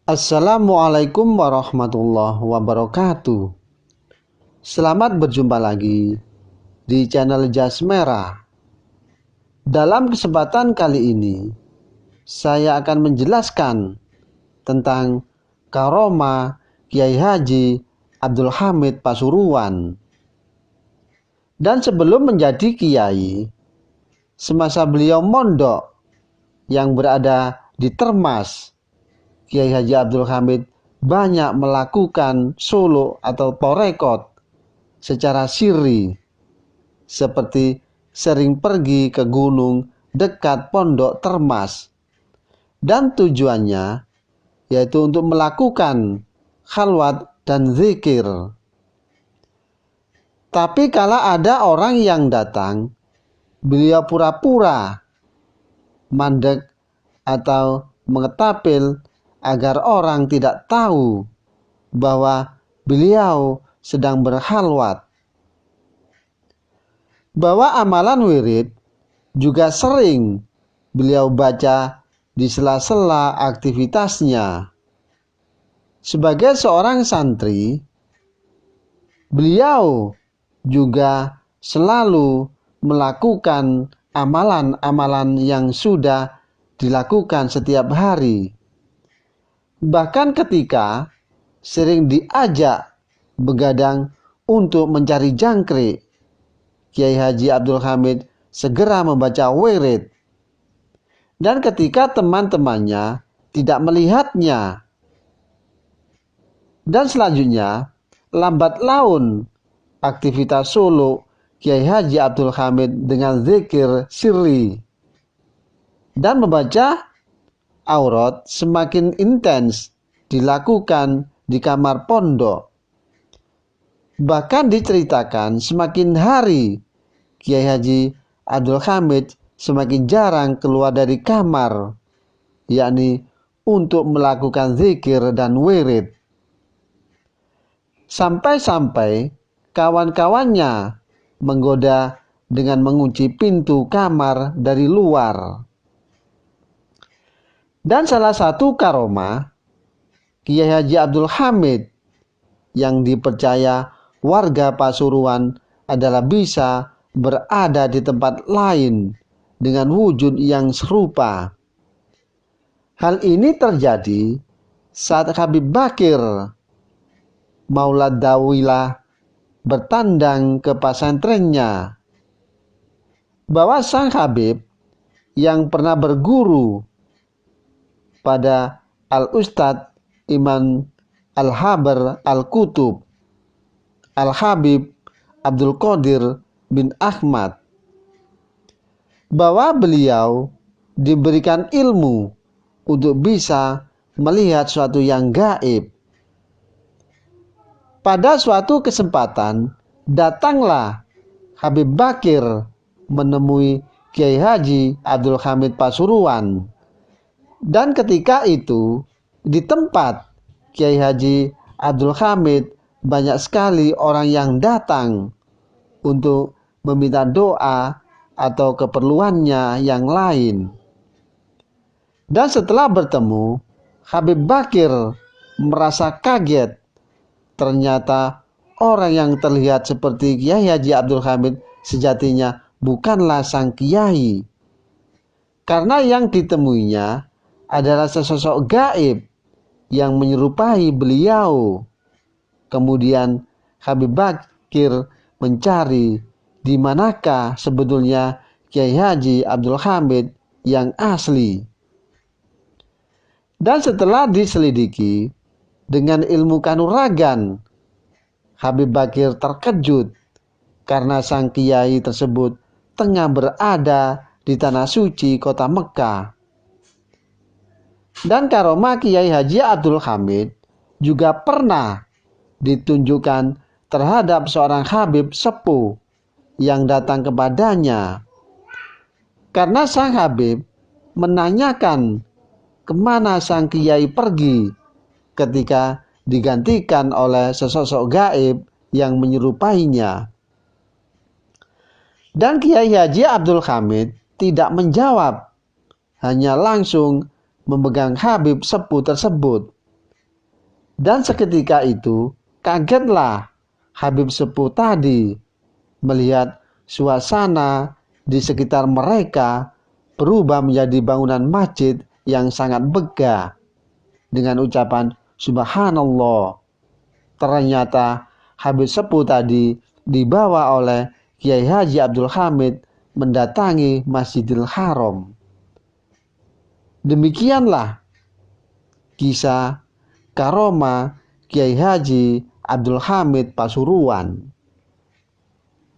Assalamualaikum warahmatullahi wabarakatuh. Selamat berjumpa lagi di channel Jas Merah. Dalam kesempatan kali ini, saya akan menjelaskan tentang karomah Kiai Haji Abdul Hamid Pasuruan. Dan sebelum menjadi kiai, semasa beliau mondok yang berada di Termas, Kiai Haji Abdul Hamid banyak melakukan suluk atau torekot secara sirri, seperti sering pergi ke gunung dekat pondok Termas, dan tujuannya yaitu untuk melakukan khalwat dan zikir. Tapi kala ada orang yang datang, beliau pura-pura mandek atau mengetapil agar orang tidak tahu bahwa beliau sedang berkhalwat. Bahwa amalan wirid juga sering beliau baca di sela-sela aktivitasnya. Sebagai seorang santri, beliau juga selalu melakukan amalan-amalan yang sudah dilakukan setiap hari. Bahkan ketika sering diajak begadang untuk mencari jangkrik, Kiai Haji Abdul Hamid segera membaca wirid. Dan ketika teman-temannya tidak melihatnya, dan selanjutnya lambat laun aktivitas suluk Kiai Haji Abdul Hamid dengan zikir sirri dan membaca aurat semakin intens dilakukan di kamar pondok. Bahkan diceritakan semakin hari Kiai Haji Abdul Hamid semakin jarang keluar dari kamar, yakni untuk melakukan zikir dan wirid. Sampai-sampai kawan-kawannya menggoda dengan mengunci pintu kamar dari luar. Dan salah satu karomah Kiai Haji Abdul Hamid yang dipercaya warga Pasuruan adalah bisa berada di tempat lain dengan wujud yang serupa. Hal ini terjadi saat Habib Bakir Maulad Dawilah bertandang ke pesantrennya, bahwa sang Habib yang pernah berguru pada Al-Ustadz Imam Al-Habar Al-Kutub Al-Habib Abdul Qadir bin Ahmad, bahwa beliau diberikan ilmu untuk bisa melihat suatu yang gaib. Pada suatu kesempatan datanglah Habib Bakir menemui Kiai Haji Abdul Hamid Pasuruan. Dan ketika itu di tempat Kiai Haji Abdul Hamid banyak sekali orang yang datang untuk meminta doa atau keperluannya yang lain. Dan setelah bertemu, Habib Bakir merasa kaget. Ternyata orang yang terlihat seperti Kiai Haji Abdul Hamid sejatinya bukanlah sang kiai, karena yang ditemuinya adalah sesosok gaib yang menyerupai beliau. Kemudian Habib Bakir mencari di manakah sebetulnya Kiai Haji Abdul Hamid yang asli. Dan setelah diselidiki dengan ilmu kanuragan, Habib Bakir terkejut karena sang kiai tersebut tengah berada di tanah suci kota Mekah. Dan karomah Kiai Haji Abdul Hamid juga pernah ditunjukkan terhadap seorang Habib sepuh yang datang kepadanya. Karena sang Habib menanyakan kemana sang kiai pergi ketika digantikan oleh sesosok gaib yang menyerupainya. Dan Kiai Haji Abdul Hamid tidak menjawab, hanya langsung memegang Habib sepuh tersebut Dan seketika itu kagetlah Habib sepuh tadi melihat suasana di sekitar mereka berubah menjadi bangunan masjid yang sangat megah dengan ucapan Subhanallah. Ternyata Habib sepuh tadi dibawa oleh Kiai Haji Abdul Hamid mendatangi Masjidil Haram. Demikianlah kisah karomah Kiai Haji Abdul Hamid Pasuruan.